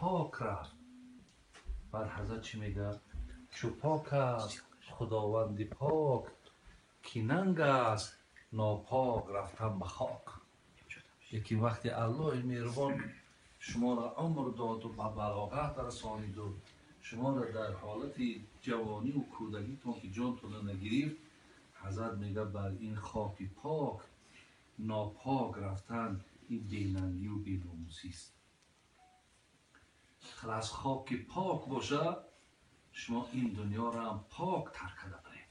پاک رفت. بعد حضرت چی میگه؟ چو پاک است خداوند پاک، کی ننگ است ناپاک رفتن به خاک. یکی وقتی الله مهربان شما را عمر داد و به بلاغت رسانید و شما را در حالت جوانی و کودکیتون که جانتون نگرفت، حضرت میگه بر این خاک پاک ناپاک رفتن این بیننگی و بیناموسی است. خلاص خاک پاک باشه شما این دنیا را هم پاک ترک کرده برید.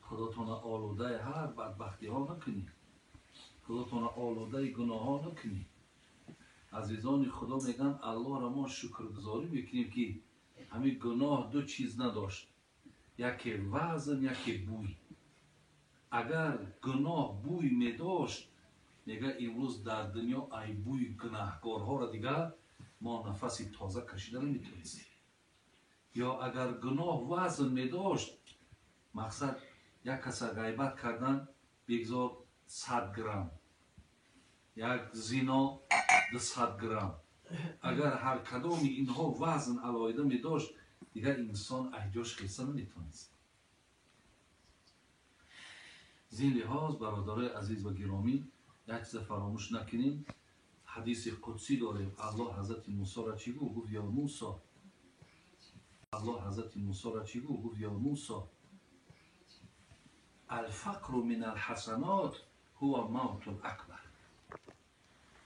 خداتون آلوده هر بدبختی ها نکنید، خداتون آلوده گناه ها نکنید. عزیزان خدا میگن الله را ما شکرگزاری میکنیم که همین گناه دو چیز نداشت، یکی وزن یکی بوی. اگر گناه بوی میداشت میگه امروز در دنیا ای بوی گناهکارها را دیگر ما نفسی تازه کشیده نمیتونستیم. یا اگر گناه وزن میداشت، مقصد یک کس غیبت کردن بگذار 100 گرم، یک زنا 200 گرم. اگر هر کدام اینها وزن علایده می داشت دیگر انسان احجاش خیسته نمیتونست. زین لحاظ برادرای عزیز و گرامی یک چیز فراموش نکنیم. حدیث قدسی داریم. الله حضرت موسی را چی گفت؟ یا موسی، الله حضرت موسی را چی گفت؟ یا موسی الفقر من الحسنات هو موت الاکبر.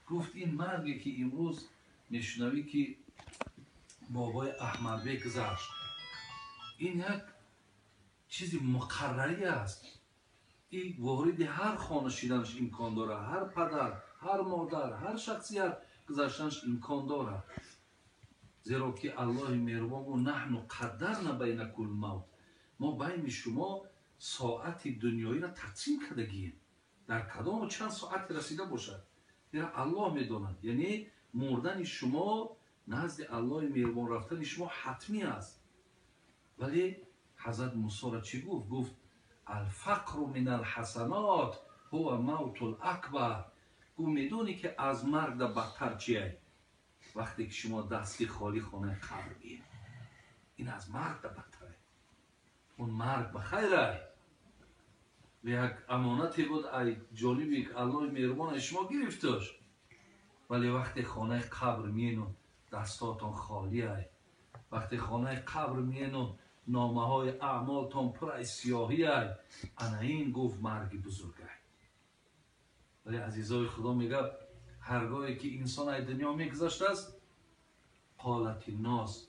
گفت این مرگی که امروز میشنوی که بابای احمدبک گذشت، این یک چیزی مقرری است. این وارد هر خانه شدنش امکان داره، هر پدر، هر مادر، هر شخصیت گذشتنش امکان داره. زیرا که الله مهربان و نحن قدرنا بینکم الموت، ما بین شما ساعت دنیایی را تقسیم کردگیم، در کدام و چند ساعت رسیده باشد دیگر الله میداند. یعنی مردن شما نزد الله مهربان رفتن شما حتمی است. ولی حضرت موسی را چی گفت؟ گفت الفقر من الحسنات هو موت الاکبر. گفت میدونی که از مرگ در بدتر چیه؟ وقتی که شما دستی خالی خانه قبر بیه، این از مرگ در بدتره. اون مرگ بخیره. یک امانتی بود ای جالبی که الله مهربان شما گرفتش، ولی وقتی خانه قبر میینون دستاتون خالیه، وقتی خانه قبر میینون نامه های اعمالتون پر سیاهیه، انا این گفت مرگ بزرگه. ولی عزیزای خدا میگه هرگاهی که انسان ای دنیا میگذشت است، قالت الناس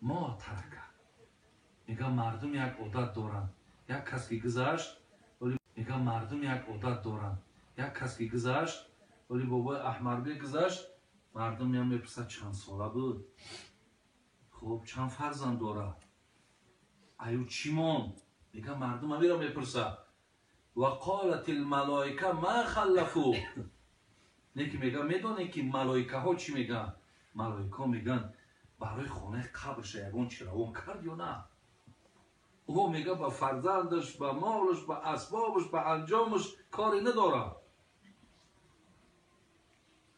ما ترکه. میگه مردم یک عادت دارن، یک کس که گذشت ولی میگه مردم یک عادت دارن، یک کس که گذشت ولی بابای احمدبک گذشت، مردم میپرسن چند ساله بود، خب چند فرزند داره، ایو چی مون؟ میگه مردم همی را میپرسن. و قالت الملائکه ما خلفو. نیکی میگه میدونه که ملائکه ها چی میگن؟ ملائکه میگن برای خانه قبرش یگان چی روان کرد یا نه؟ او میگه به فرزندش، به مالش، به اسبابش، به انجامش کاری نداره،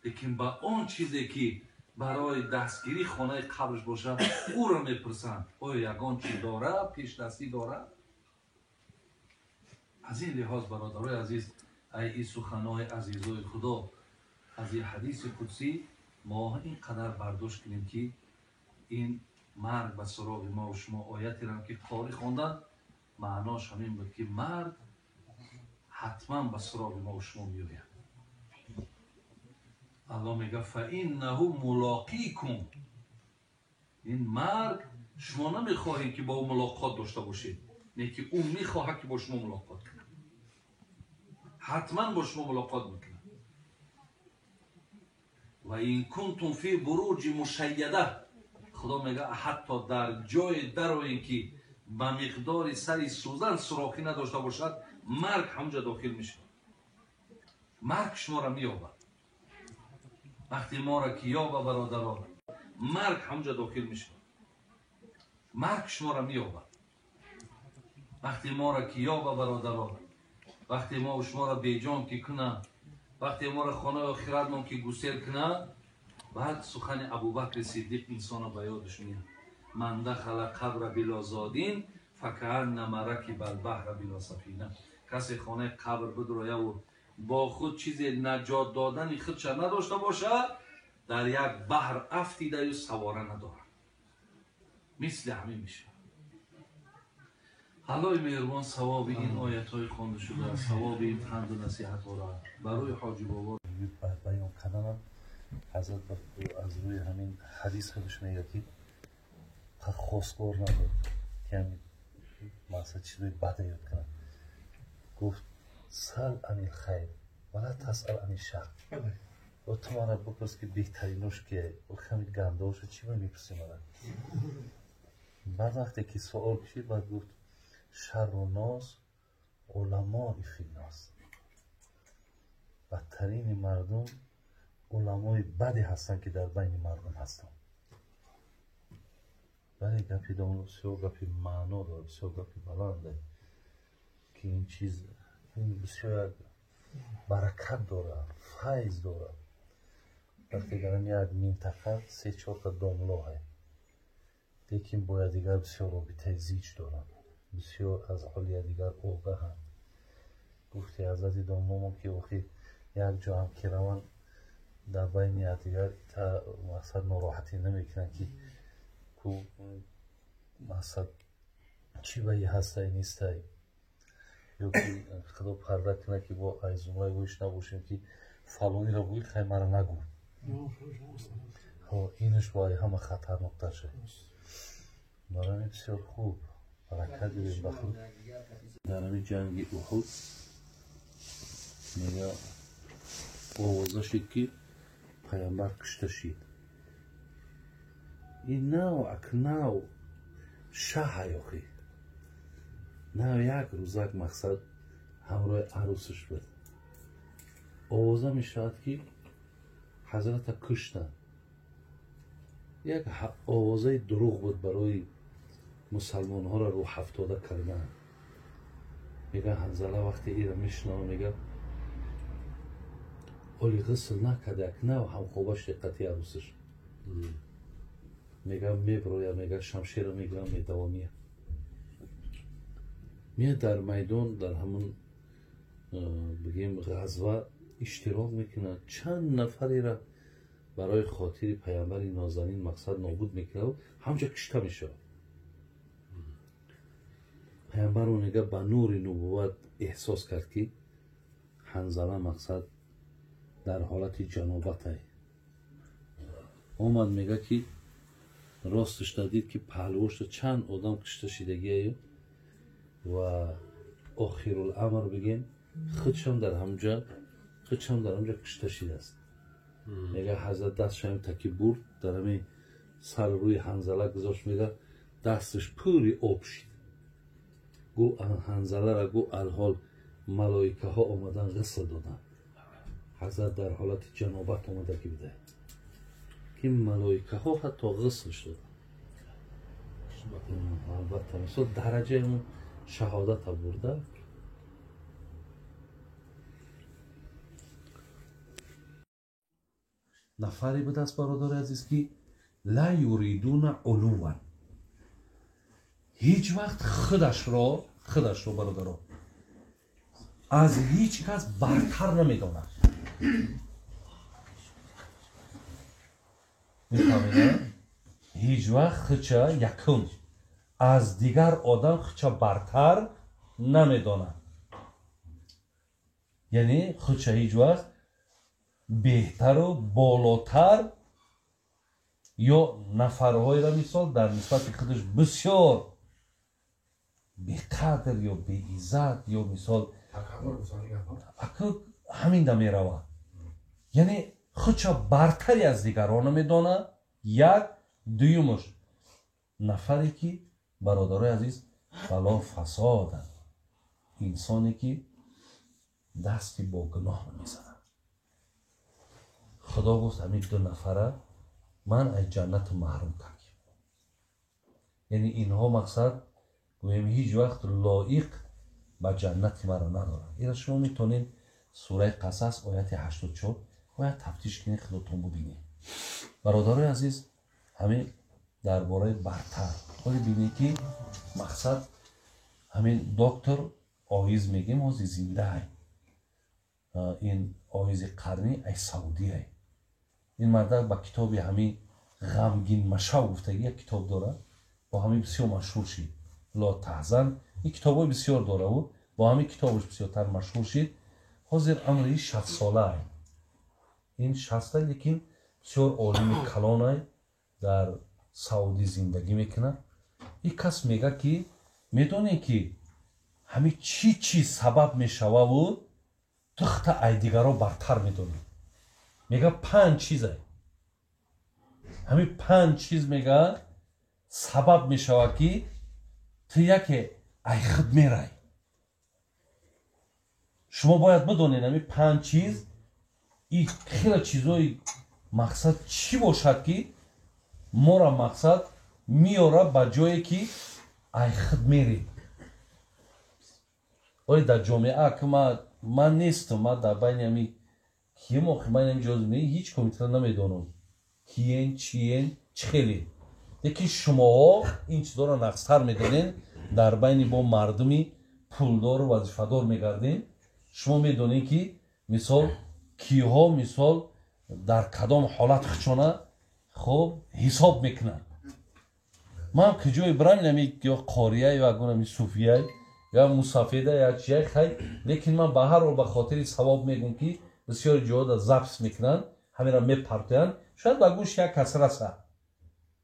لیکن به آن چیزی که برای دستگیری خانه قبرش باشه او را میپرسند آیا یگان چی داره؟ پیش دستی داره؟ از این لحاظ برادرای عزیز، ای سخنهای عزیزای خدا از این حدیث قدسی ما اینقدر برداشت کنیم که این مرگ به سراغ ما و شما آیتی را که قاری خواندن معناش همین بود که مرگ حتما به سراغ ما و شما میآید. الله میگه فإنه ملاقیکم. این مرگ شما نمیخواهید که با او ملاقات داشته باشید، نه که او میخواهد که با شما ملاقات کنه. حتما با شما ملاقات میکنه. و این کنتم فی بروج مشیده، خدا میگه حتی در جای درایی که به مقدار سری سوزن سوراخی نداشته باشد مرگ همونجا داخل میشه. مرگ شما را مییابد. وقتی ما را که یابه برادران، مرگ همونجا داخل میشه. مرگ شما را مییابد. وقتی ما را که یابه برادران، وقتی ما و شما را بیجان که کنه، وقتی ما را خانه آخرت ما که گسیل کنه، بعد سخن ابوبکر صدیق انسان رو به یادش میاد. من دخل قبر بلا زادین فکأنما رکب البحر بلا سفینه. کسی خانه قبر بدرویه و با خود چیز نجات دادن خودش نداشته باشه، در یک بحر افتیده و سواره نداره. مثل همین میشه. حالای مهربان ثواب این آیت های خوانده شده، ثواب این پند و نصیحت ها را برای حاجی بابا بیان کردن. حضرت از روی همین حدیث خودش میگه که خواستگار نداد که همین مثلا چیزای بده یاد کنن. گفت سل عن الخیر ولا تسأل عن الشر. و تو من بپرس که بهترینش که و همین گندهاش چی میپرسی من. بعد وقتی که سوال کشید بعد گفت شر و ناس علماء فی الناس. بدترین مردم علمای بدی هستن که در بین مردم هستن. ولی گپی دامون بسیار گپی معنا داره، بسیار گپی بلنده که این چیز این بسیار برکت داره، فیض داره. وقتی در یک منطقه 3-4 تا داملاه لیکن با دیگر بسیار رابطه زیج دارن، بسیار از حال دیگر آگاهن. گفتی حضرت داملاه که وقتی یک جا هم که روان در بین دیگر تا مثلا ناراحتی نمیکنن که مثلا چی بایی هسته نیسته یا که خدا پرده کنه که با ایزونای ویش نباشیم که فلانی را بوی خیمه را نگو. اینش باید همه خطرناکتر شد. برای بسیار خوب برکت بیم بخود. در همین جنگ احد میگه آوازه شد که پیامبر کشته شد. این نو اکنو شه یاخی نه یک روزک مقصد همراه عروسش بود. آوازه میشد که حضرت کشتن. یک آوازه دروغ بود برای مسلمان ها را رو هفتاده کردن. میگه حنظله وقتی ایره میشنه میگه اولی غسل نکده اکنو هم خوبش دقتی عروسش. میگه میبرویه میگه شمشیر رو میگیرم میدوامیه میه در میدان در همون بگیم غزوه اشتراک میکنه. چند نفری را برای خاطر پیامبر نازنین مقصد نابود میکنه و همجا کشته میشه. پیامبر اونگه با نور نبوت احساس کرد که حنظله مقصد در حالت جنابت اومد میگه که راستش دادید که پهلوش چند آدم کشته شدگی و آخر الامر بگیم خودشم در همجا کشته شده است. میگه حضرت دستش هم تکی برد در همین سر روی حنظله گذاشت. میگه دستش پوری آب شد. گو حنظله را گو الحال ملائکه ها آمدن غسل دادن. حضرت در حالت جنابت آمده که بده که ملائکه ها حتی غسلش دادن. البته مثلا درجه اون شهادت برده. نفری بود از برادر عزیز که لا یریدون علوا، هیچ وقت خودش رو برادر از هیچ کس برتر نمیدونه. میفهمیدن؟ هیچ وقت خودشا یکم از دیگر آدم خودشا برتر نمیدونه. یعنی خودشا هیچ وقت بهتر و بالاتر یا نفرهای را مثال در نسبت خودش بسیار بی‌قدر یا بی‌عزت یا مثال همین ده میروه. یعنی خودشا برتری از دیگران میدانه. یک دویمش نفری که برادرای عزیز بلا فسادن، انسانی که دستی با گناه میزنن. خدا گفت همین دو نفره من از جنت محروم کردم. یعنی اینها مقصد گویم هیچ وقت لایق به جنت مرا ندارن. این شما میتونین سوره قصص آیت 84 باید تفتیش کنید خودتون ببینید. برادرای عزیز همین درباره برتر خود بینی که مقصد همین دکتر آیز میگیم از زنده های این آیز قرنی ای سعودی های این مرد با کتابی همین غمگین مشا گفته یک کتاب داره با همین بسیار مشهور شد لا تحزن این کتاب بسیار داره و با همین کتابش بسیارتر مشهور شد حاضر عمری 60 ساله های این 60 لیکن بسیار عالم کلان های در سعودی زندگی میکنه این کس میگه که میدونه که همین چی سبب میشوه و تخت ای دیگر رو برتر میدونه میگه 5 چیزه همین 5 چیز میگه سبب میشوه که تو یک ای خود میرای شما باید بدونین همین 5 چیز این خیلی چیزای مقصد چی باشد که ما را مقصد میاره با جایی که ای خود میری ولی در جامعه که من نیستم من در بین همی که موقع من همی جز می هیچ کمیتر نمیدونم کیین چیین چخیلی دیگه شما این چیزا را نقصتر میدونین در بین با مردمی پولدار و وظیفه‌دار میگردین شما میدونین که مثال کیها مثال در کدام حالت خچانه خب حساب میکنن من که جای برم نمی یا قاریه یا اگه صوفیه یا مسافده یا چیه خیلی لیکن من به هر حال به خاطر ثواب میگم که بسیار جهاد ضبط میکنن همین را میپرتن شاید با گوش یک کس رسه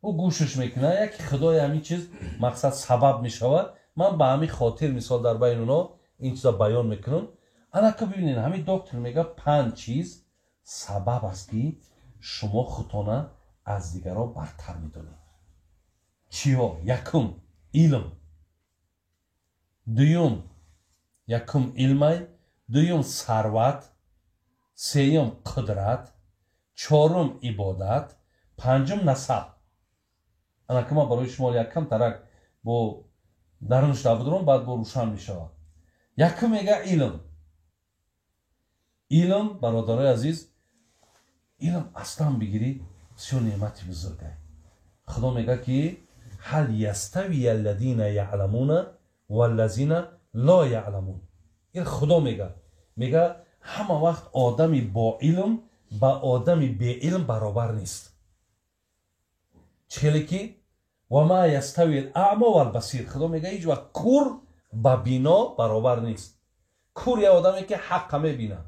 او گوشش میکنه یک خدای همین چیز مقصد سبب میشود من به همین خاطر مثال در بین اونا این چیزا بیان میکنم انا که ببینین همین دکتر میگه 5 چیز سبب است که شما خودتان از دیگران برتر میدونید چیا یکم علم دوم یکم علم دوم ثروت سوم قدرت چهارم عبادت پنجم نسب انا که من برای شما یکم ترک با درونش دارم بعد با روشن میشود یکم میگه علم علم برادرای عزیز علم اصلا بگیری بسیار نعمتی بزرگه خدا میگه که هل یستوی الذین یعلمون والذین لا یعلمون این خدا میگه همه وقت آدمی با علم با آدمی بی علم برابر نیست چلی که و ما یستوی الاعمی والبصیر خدا میگه هیچ وقت کور با بینا برابر نیست کور یه آدمی که حق میبینه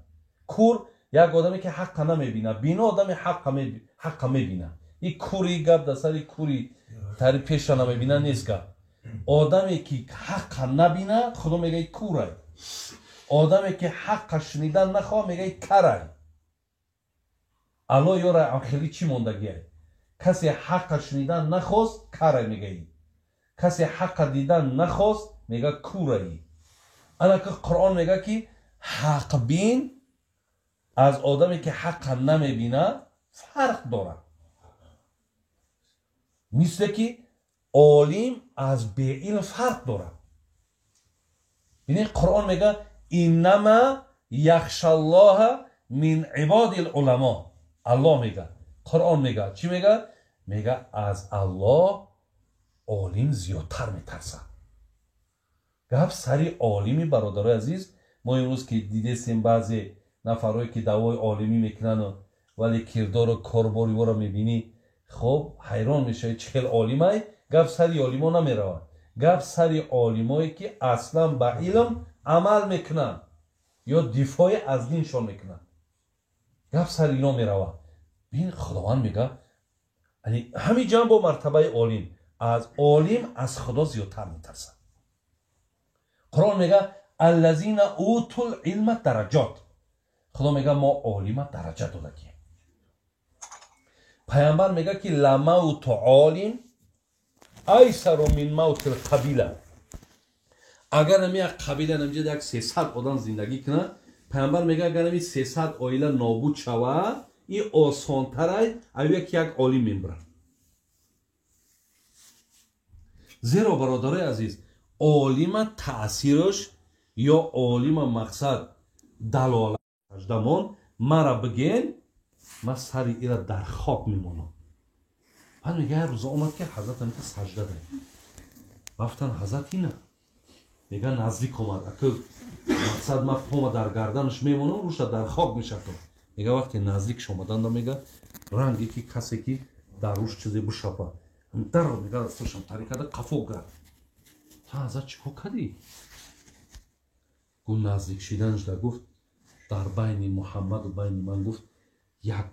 کور یک آدمی که حق نمیبینه بینا آدمی حق میبینه این کوری گپ در سر کوری تری پیش نمیبینه نیست که آدمی که حق نبینه خدا میگه کوره آدمی که حق شنیدن نخواه میگه کره الله یاره خیلی چی موندگیه کسی حق شنیدن نخواست کره میگه کسی حق دیدن نخواست میگه کوره انا که قرآن میگه که حق بین از آدمی که حق نمیبینه فرق داره مثل که عالم از بی علم فرق داره یعنی قرآن میگه انما یخشی الله من عباد العلماء الله میگه قرآن میگه چی میگه میگه از الله عالم زیادتر میترسه گفت سری عالمی برادرای عزیز ما امروز که دیدیم بعضی نفرهایی که دعوای عالمی میکنن ولی کردار و کارباری رو میبینی خب حیران میشه چهل عالمه گفت سری عالما نمیروه گفت سری عالمایی که اصلا با علم عمل میکنن یا دفاع از دینشان میکنن گفت سری اینا میروه بین خداوند میگه همین جنب با مرتبه عالم از عالم از خدا زیادتر میترسن قرآن میگه الذین اوتوا العلم درجات خدا میگه ما عالم درجه دادیم پیامبر میگه که لموت عالم ایسر من موت القبیله اگر نمی یک قبیله نمیشه یک 300 آدم زندگی کنه پیامبر میگه اگر نمی 300 عائله نابود شوه این آسان تره اوی که یک عالم میمره زیرا برادرای عزیز عالم تأثیرش یا عالم مقصد دلالت دمان مرا بگین من سری ایره در خواب میمونم بعد میگه روز اومد که حضرت هم که سجده دهید رفتن حضرت اینه میگه نزدیک اومد اکل مقصد ما پوما در گردنش میمونم روش در خاک میشتم میگه وقتی نزدیک شمادن میگه رنگی که کسی که در روش چیزی بشپه در میگه دستشم طریقه ده قفو کرد تا حضرت چیکو کردی؟ گفت نزدیک شدنش در گفت در بین محمد و بین من گفت یک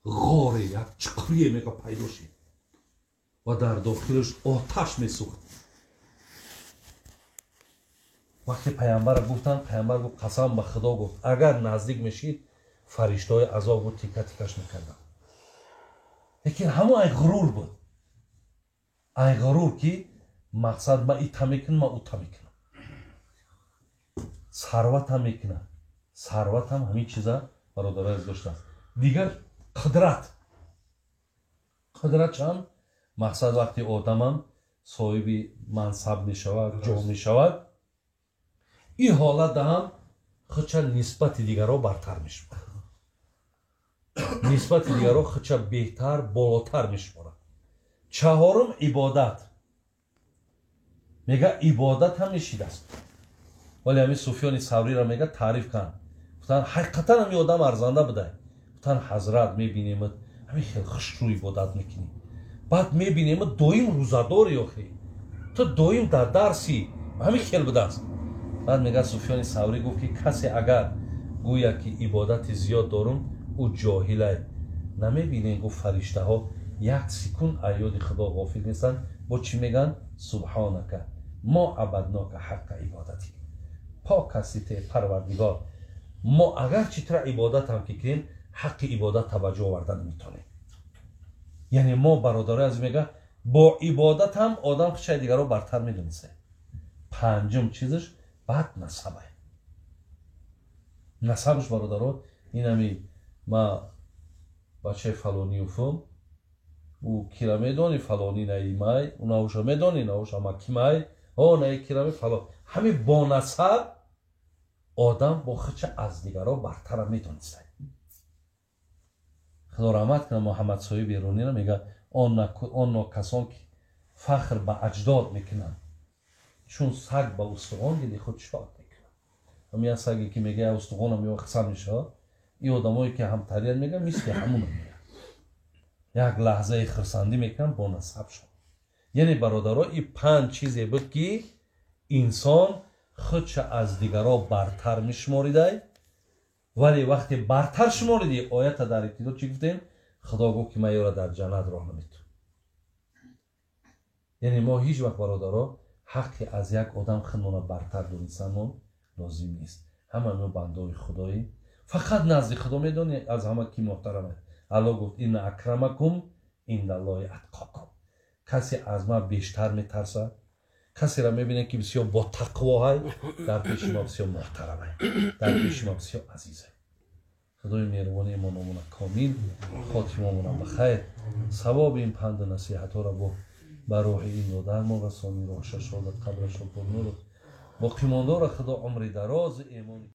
غاره یک چقریه میگه پیدا شد و در داخلش آتش میسوخت وقتی پیامبر گفتن پیامبر گفت قسم به خدا گفت اگر نزدیک میشید فرشته‌های عذاب رو تیکه تیکش میکردن لیکن همون ای غرور بود ای غرور که مقصد ما ایتا میکنم ما اوتا میکنم ثروت هم میکنم ثروت هم همین چیزا برادرای از داشته است دیگر قدرت چند مقصد وقتی آدم هم صاحب منصب میشود جا میشود این حالت هم خودش نسبت دیگر را برتر میشود نسبت دیگر را خودش بهتر بالاتر میشود چهارم عبادت میگه عبادت هم نشید است ولی همین سفیان ثوری را میگه تعریف کن گفتن حقیقتا همین آدم ارزنده بوده گفتن حضرت میبینیم همین خیلی خوشرو عبادت میکنی بعد میبینیم دویم روزاداری آخی تو دویم در درسی همین خیلی بوده است بعد میگه سفیان ثوری گفت که کسی اگر گویا که عبادت زیاد دارم او جاهله نمیبینین گفت فرشته ها یک سکون ایاد خدا غافل نیستن با چی میگن سبحانک ما عبدناک حق عبادتی پاک هستی پروردگار ما اگر چطور عبادت هم که کنیم حق عبادت توجه آوردن میتونیم یعنی ما برادره از میگه با عبادت هم آدم خشای دیگر رو برتر میدونسته پنجم چیزش بعد نسبه نسبش برادره این همی ما بچه فلانی افم او کیرا میدونی فلانی نیمای اونا اوشا میدونی نوشا ما کیمای او نای کیرا می فلان همه با نسب آدم با خچه از دیگرها برتر میدونسته خدا رحمت کنه محمد صاحب ایرانی را میگه آن کسان که فخر به اجداد میکنن چون سگ به استخوان دیدی خود شاد میکنن همین سگی که میگه استخوانم میگه خسن میشه این آدمایی که همتریت میگه مثل همون میگه یک لحظه خرسندی میکنن با نسب شد یعنی برادرها این 5 چیزی بود که انسان خودش از دیگرها برتر میشماریده ولی وقتی برتر شماریدی آیت در ابتدا چی گفتیم خدا گفت که من یارا در جنت راه نمیتونم یعنی ما هیچ وقت برادرها حقی از یک آدم خودمون برتر دونستن لازم نیست همه ما بندای خدایی فقط نزد خدا میدونی از همه کی محترمه الله گفت این اکرمکم عند الله اتقاکم کسی از ما بیشتر میترسه کسی را میبینه که بسیار با تقوا های در پیش ما بسیار محترمه در پیش ما بسیار عزیزه خدای مهربانی ما نمونه کامل خاتمه مون بخیر ثواب این پند و نصیحت ها را با روح این و در ما رسانی روح ششادت قبرش و پر نور باقی مانده را خدا عمر دراز ایمان